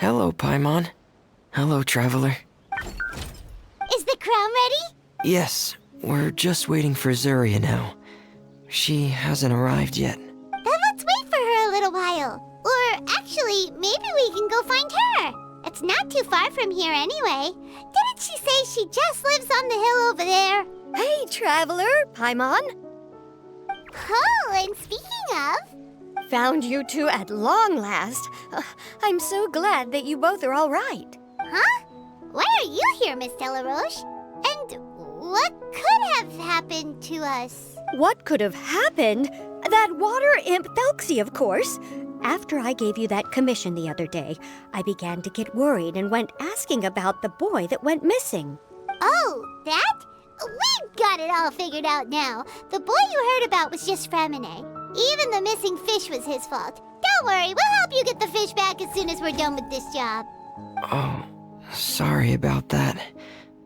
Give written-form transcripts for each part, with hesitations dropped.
Hello, Paimon. Hello, Traveler. Is the crown ready? Yes, we're just waiting for Zuria now. She hasn't arrived yet. Then let's wait for her a little while. Or actually, maybe we can go find her. It's not too far from here anyway. Didn't she say she just lives on the hill over there? Hey, Traveler, Paimon. Oh, and speaking of... Found you two at long last. I'm so glad that you both are all right. Huh? Why are you here, Miss Delaroche? And what could have happened to us? What could have happened? That water imp Thelxie, of course. After I gave you that commission the other day, I began to get worried and went asking about the boy that went missing. Oh, that? We've got it all figured out now. The boy you heard about was just Fremine. Even the missing fish was his fault. Don't worry, we'll help you get the fish back as soon as we're done with this job. Oh, sorry about that.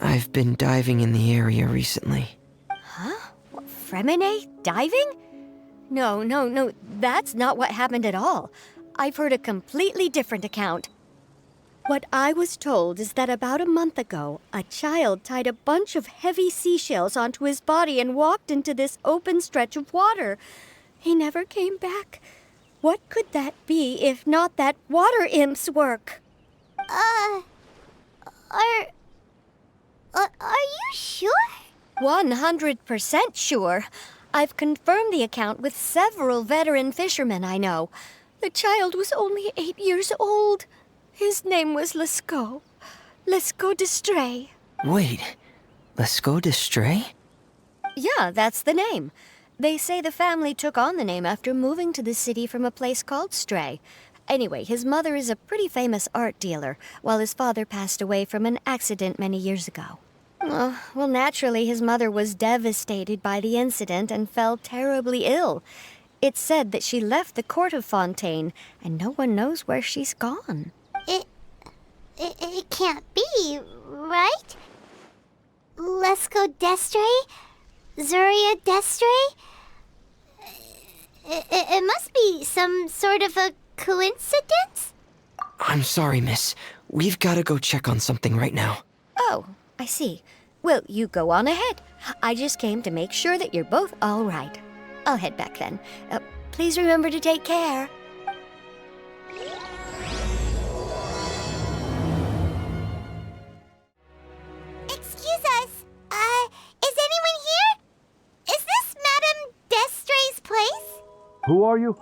I've been diving in the area recently. Huh? Fremine? Diving? No, that's not what happened at all. I've heard a completely different account. What I was told is that about a month ago, a child tied a bunch of heavy seashells onto his body and walked into this open stretch of water. He never came back. What could that be if not that water imp's work? Are you sure? 100% sure. I've confirmed the account with several veteran fishermen I know. The child was only 8 years old. His name was Lescaut. Lescaut d'Estray. Wait, Lescaut d'Estray? Yeah, that's the name. They say the family took on the name after moving to the city from a place called Stray. Anyway, his mother is a pretty famous art dealer, while his father passed away from an accident many years ago. Well, naturally, his mother was devastated by the incident and fell terribly ill. It's said that she left the court of Fontaine, and no one knows where she's gone. It can't be, right? Lescaut d'Estray? Zuria d'Estray? It must be some sort of a coincidence? I'm sorry, miss. We've got to go check on something right now. Oh, I see. Well, you go on ahead. I just came to make sure that you're both all right. I'll head back then. Please remember to take care. Excuse us. Is anyone here? Is this Madame d'Estray's place? Who are you?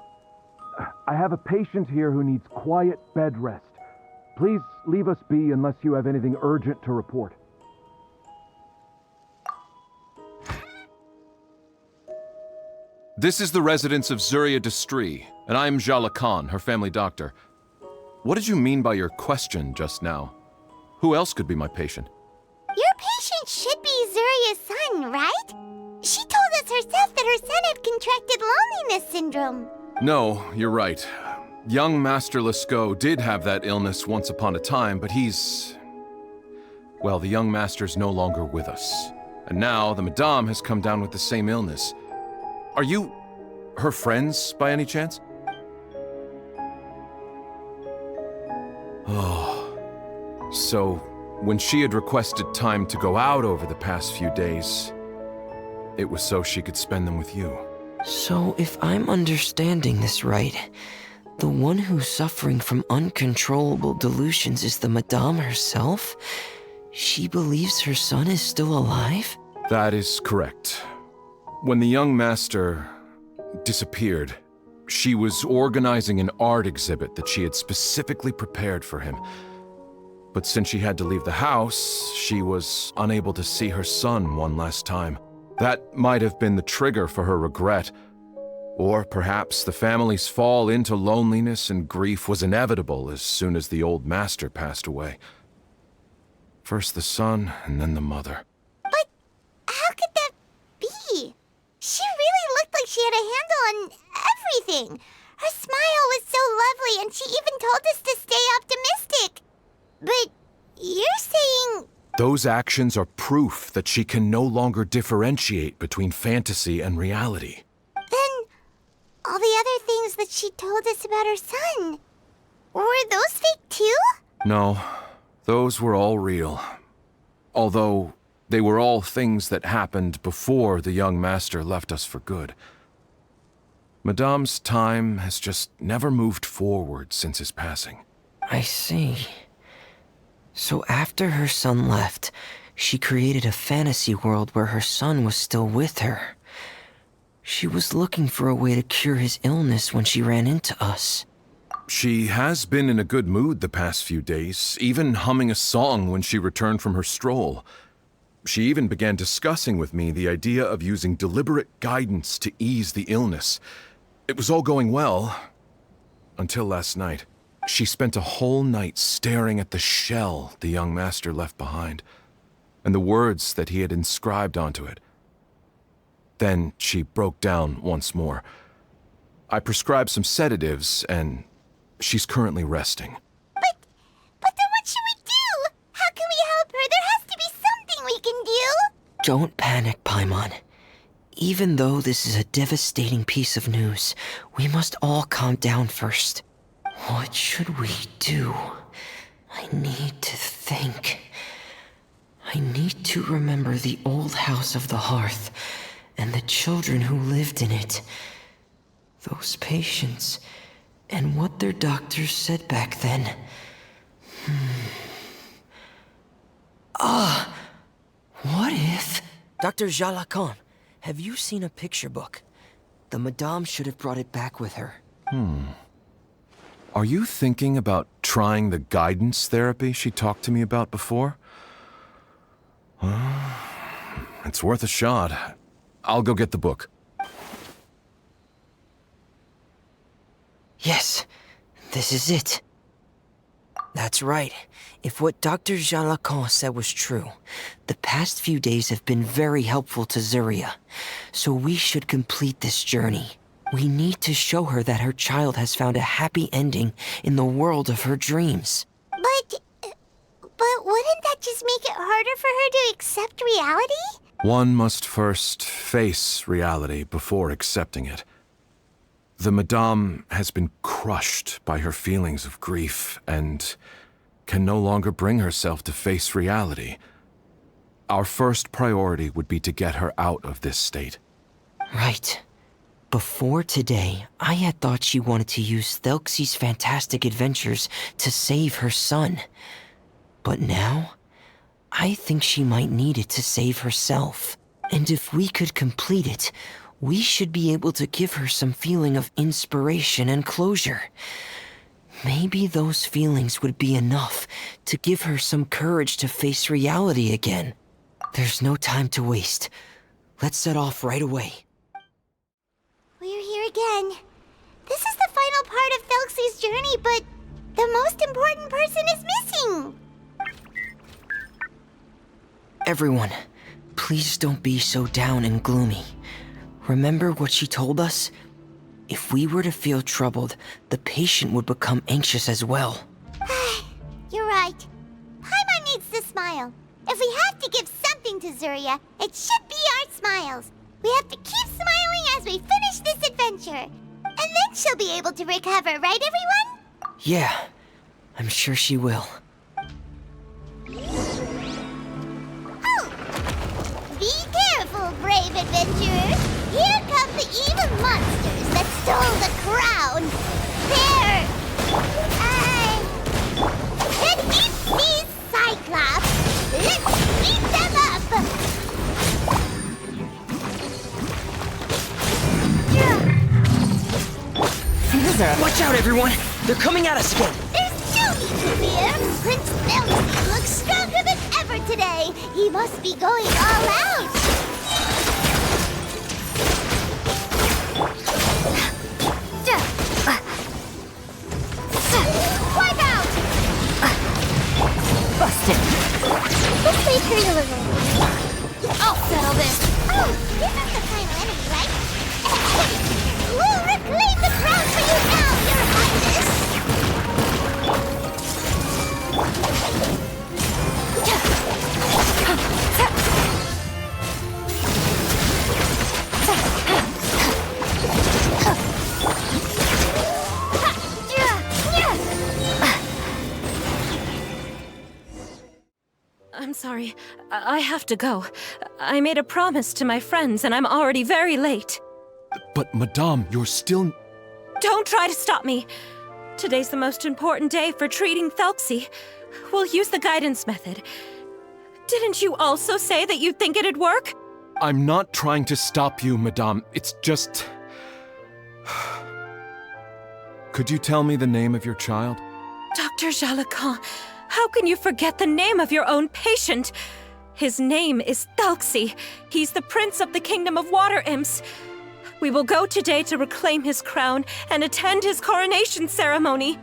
I have a patient here who needs quiet bed rest. Please leave us be unless you have anything urgent to report. This is the residence of Zuria d'Estray, and I'm Jala Khan, her family doctor. What did you mean by your question just now? Who else could be my patient? Your patient should be Zuria's son, right? She told us herself that her son had contracted loneliness syndrome. No, you're right. Young Master Lescaut did have that illness once upon a time, but well, the young master's no longer with us. And now the Madame has come down with the same illness. Are you her friends, by any chance? Oh, so when she had requested time to go out over the past few days, it was so she could spend them with you. So, if I'm understanding this right, the one who's suffering from uncontrollable delusions is the Madame herself? She believes her son is still alive? That is correct. When the young master disappeared, she was organizing an art exhibit that she had specifically prepared for him. But since she had to leave the house, she was unable to see her son one last time. That might have been the trigger for her regret. Or perhaps the family's fall into loneliness and grief was inevitable as soon as the old master passed away. First the son, and then the mother. But how could that be? She really looked like she had a handle on everything. Her smile was so lovely, and she even told us to stay optimistic. But you're saying... Those actions are proof that she can no longer differentiate between fantasy and reality. Then all the other things that she told us about her son... Were those fake too? No, those were all real. Although they were all things that happened before the young master left us for good. Madame's time has just never moved forward since his passing. I see. So after her son left, she created a fantasy world where her son was still with her. She was looking for a way to cure his illness when she ran into us. She has been in a good mood the past few days, even humming a song when she returned from her stroll. She even began discussing with me the idea of using deliberate guidance to ease the illness. It was all going well, until last night. She spent a whole night staring at the shell the young master left behind, and the words that he had inscribed onto it. Then she broke down once more. I prescribed some sedatives, and she's currently resting. But then what should we do? How can we help her? There has to be something we can do. Don't panic, Paimon. Even though this is a devastating piece of news, we must all calm down first. What should we do? I need to think. I need to remember the old house of the hearth and the children who lived in it. Those patients and what their doctors said back then. What if... Dr. Jalacan, have you seen a picture book? The Madame should have brought it back with her. Are you thinking about trying the guidance therapy she talked to me about before? It's worth a shot. I'll go get the book. Yes, this is it. That's right. If what Dr. Jalacan said was true, the past few days have been very helpful to Zuria. So we should complete this journey. We need to show her that her child has found a happy ending in the world of her dreams. But wouldn't that just make it harder for her to accept reality? One must first face reality before accepting it. The Madame has been crushed by her feelings of grief and can no longer bring herself to face reality. Our first priority would be to get her out of this state. Right. Before today, I had thought she wanted to use Thelxie's fantastic adventures to save her son. But now, I think she might need it to save herself. And if we could complete it, we should be able to give her some feeling of inspiration and closure. Maybe those feelings would be enough to give her some courage to face reality again. There's no time to waste. Let's set off right away. We're here again. This is the final part of Thelxie's journey, but the most important person is missing. Everyone, please don't be so down and gloomy. Remember what she told us? If we were to feel troubled, the patient would become anxious as well. You're right. Paimon needs to smile. If we have to give something to Zuria, it should be our smiles. We have to keep smiling as we finish this adventure. And then she'll be able to recover, right everyone? Yeah, I'm sure she will. Oh! Be careful, brave adventurers. Here come the evil monsters that stole the crown. There! An Ipsy Cyclops! Let's beat them up! Watch out, everyone! They're coming at us again! There's no need to fear! Prince Thelxie looks stronger than ever today! He must be going all out! Wipe out! Busted. Let's wait for delivery. I'll settle this. Oh, this is the final enemy, right? We'll reclaim the crown for you now, Your Highness! I'm sorry. I have to go. I made a promise to my friends, and I'm already very late. But, Madame, you're still... Don't try to stop me. Today's the most important day for treating Thelxie. We'll use the guidance method. Didn't you also say that you'd think it'd work? I'm not trying to stop you, Madame. It's just... Could you tell me the name of your child? Dr. Jalacan, how can you forget the name of your own patient? His name is Thelxie. He's the prince of the kingdom of water imps. We will go today to reclaim his crown and attend his coronation ceremony.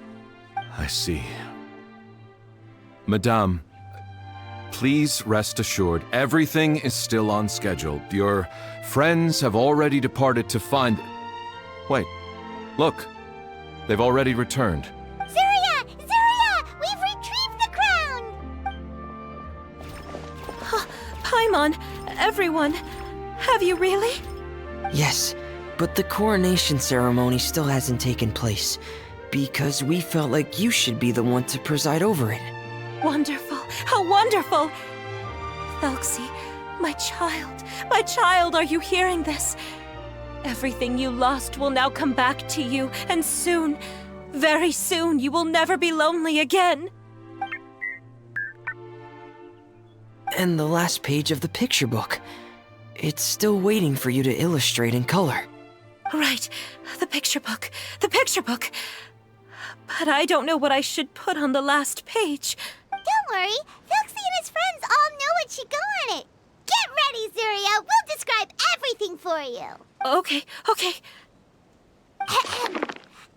I see. Madame, please rest assured, everything is still on schedule. Your friends have already departed to find... Wait, look. They've already returned. Zuria! Zuria! We've retrieved the crown! Paimon, everyone, have you really? Yes, but the coronation ceremony still hasn't taken place, because we felt like you should be the one to preside over it. Wonderful, how wonderful! Thelxie, my child, are you hearing this? Everything you lost will now come back to you, and soon, very soon, you will never be lonely again. And the last page of the picture book. It's still waiting for you to illustrate in color. Right, the picture book. But I don't know what I should put on the last page. Don't worry, Thelxie and his friends all know what should go on it. Get ready, Zuria. We'll describe everything for you. Okay.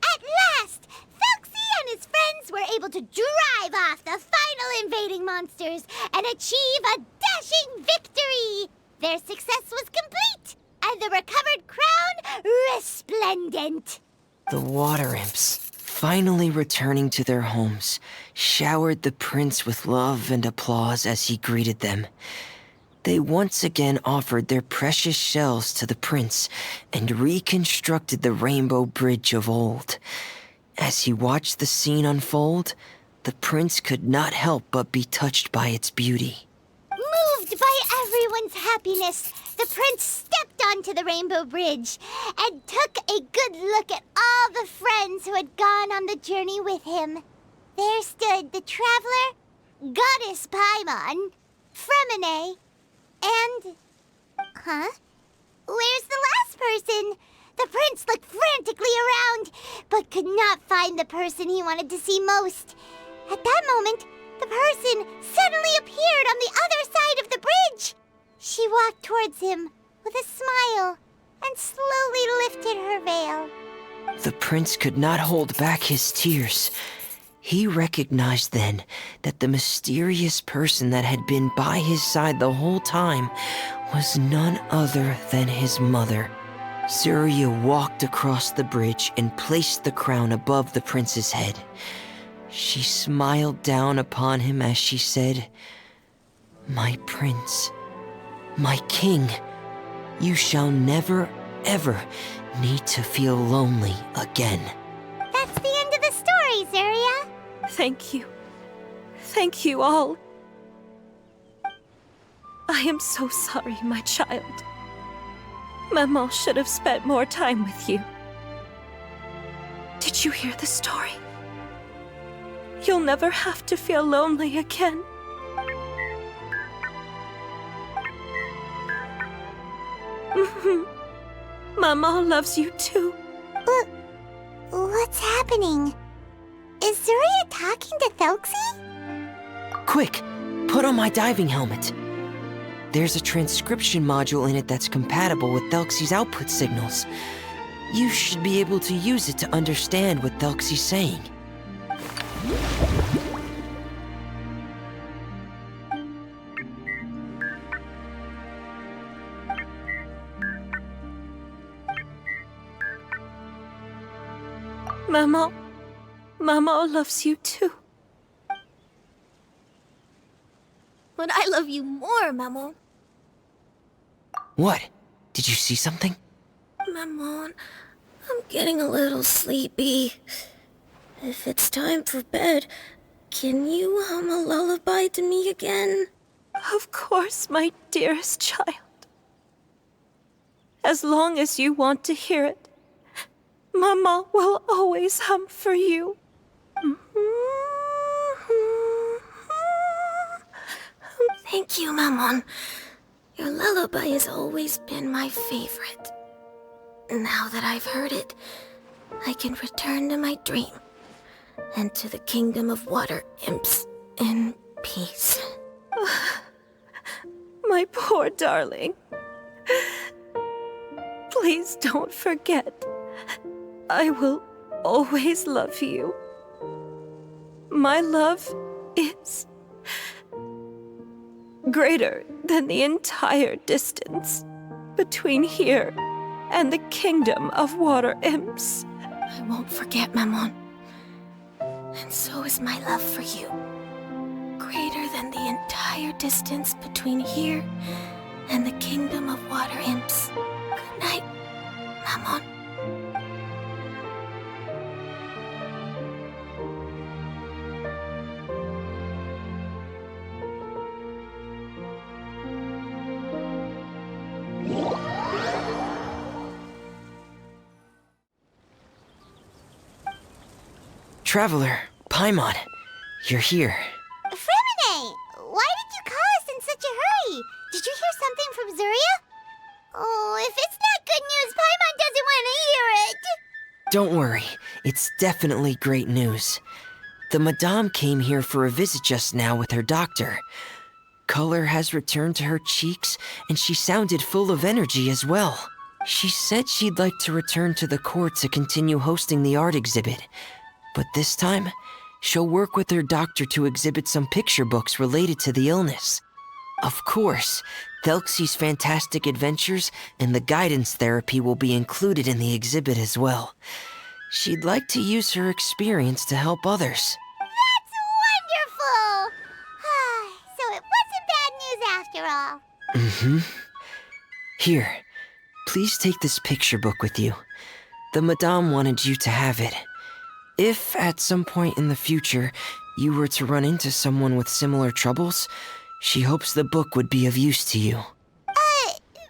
At last, Thelxie and his friends were able to drive off the final invading monsters and achieve a dashing victory. Their success was complete, and the recovered crown resplendent. The water imps, finally returning to their homes, showered the prince with love and applause as he greeted them. They once again offered their precious shells to the prince and reconstructed the rainbow bridge of old. As he watched the scene unfold, the prince could not help but be touched by its beauty. Moved by everyone's happiness, the prince stepped onto the rainbow bridge and took a good look at all the friends who had gone on the journey with him. There stood the traveler, Goddess Paimon, Fremine, and... Where's the last person? The prince looked frantically around, but could not find the person he wanted to see most. At that moment, the person suddenly appeared on the other side of the bridge. She walked towards him with a smile and slowly lifted her veil. The prince could not hold back his tears. He recognized then that the mysterious person that had been by his side the whole time was none other than his mother. Zuria walked across the bridge and placed the crown above the prince's head. She smiled down upon him as she said, "My prince, my king, you shall never, ever need to feel lonely again." That's the end of the story, Zuria. Thank you. Thank you all. I am so sorry, my child. Maman should have spent more time with you. Did you hear the story? You'll never have to feel lonely again. Maman loves you too. What's happening? Is Zuria talking to Thelxie? Quick, put on my diving helmet. There's a transcription module in it that's compatible with Thelxie's output signals. You should be able to use it to understand what Thelxie's saying. Maman loves you too. But I love you more, Maman. What? Did you see something? Maman, I'm getting a little sleepy. If it's time for bed, can you hum a lullaby to me again? Of course, my dearest child. As long as you want to hear it, Mama will always hum for you. Thank you, Maman. Your lullaby has always been my favorite. Now that I've heard it, I can return to my dream and to the kingdom of water imps in peace. My poor darling. Please don't forget. I will always love you. My love is greater than the entire distance between here and the kingdom of water imps. I won't forget, Maman. And so is my love for you. Greater than the entire distance between here and the kingdom of water imps. Good night, Maman. Traveler, Paimon, you're here. Fremine, why did you call us in such a hurry? Did you hear something from Zuria? Oh, if it's not good news, Paimon doesn't want to hear it. Don't worry, it's definitely great news. The Madame came here for a visit just now with her doctor. Color has returned to her cheeks, and she sounded full of energy as well. She said she'd like to return to the court to continue hosting the art exhibit. But this time, she'll work with her doctor to exhibit some picture books related to the illness. Of course, Thelxie's fantastic adventures and the guidance therapy will be included in the exhibit as well. She'd like to use her experience to help others. That's wonderful! So it wasn't bad news after all. Mm-hmm. Here, please take this picture book with you. The Madame wanted you to have it. If, at some point in the future, you were to run into someone with similar troubles, she hopes the book would be of use to you.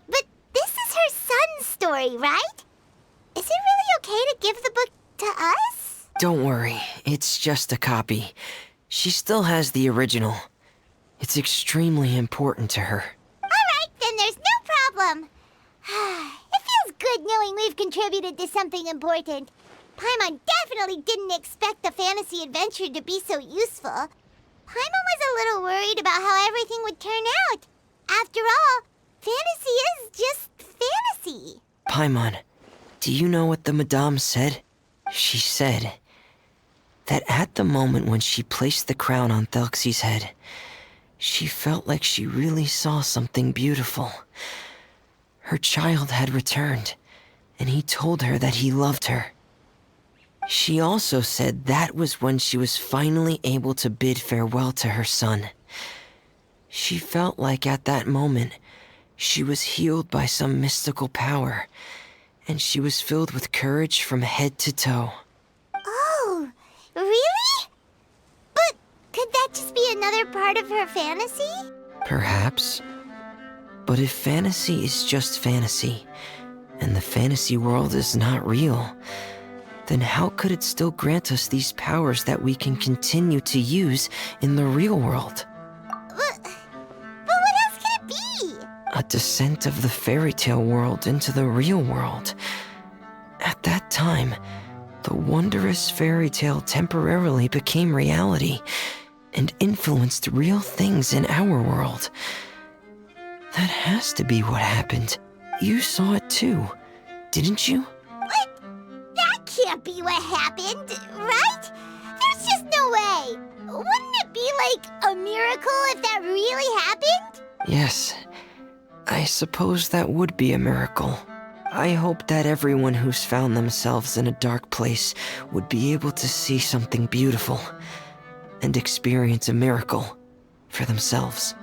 But this is her son's story, right? Is it really okay to give the book to us? Don't worry, it's just a copy. She still has the original. It's extremely important to her. Alright, then there's no problem. It feels good knowing we've contributed to something important. Paimon definitely didn't expect the fantasy adventure to be so useful. Paimon was a little worried about how everything would turn out. After all, fantasy is just fantasy. Paimon, do you know what the Madame said? She said that at the moment when she placed the crown on Thelxie's head, she felt like she really saw something beautiful. Her child had returned, and he told her that he loved her. She also said that was when she was finally able to bid farewell to her son. She felt like at that moment, she was healed by some mystical power, and she was filled with courage from head to toe. Oh, really? But could that just be another part of her fantasy? Perhaps. But if fantasy is just fantasy, and the fantasy world is not real, then how could it still grant us these powers that we can continue to use in the real world? But what else could it be? A descent of the fairy tale world into the real world. At that time, the wondrous fairy tale temporarily became reality and influenced real things in our world. That has to be what happened. You saw it too, didn't you? What? That can't be what happened, right? There's just no way. Wouldn't it be like a miracle if that really happened? Yes, I suppose that would be a miracle. I hope that everyone who's found themselves in a dark place would be able to see something beautiful and experience a miracle for themselves.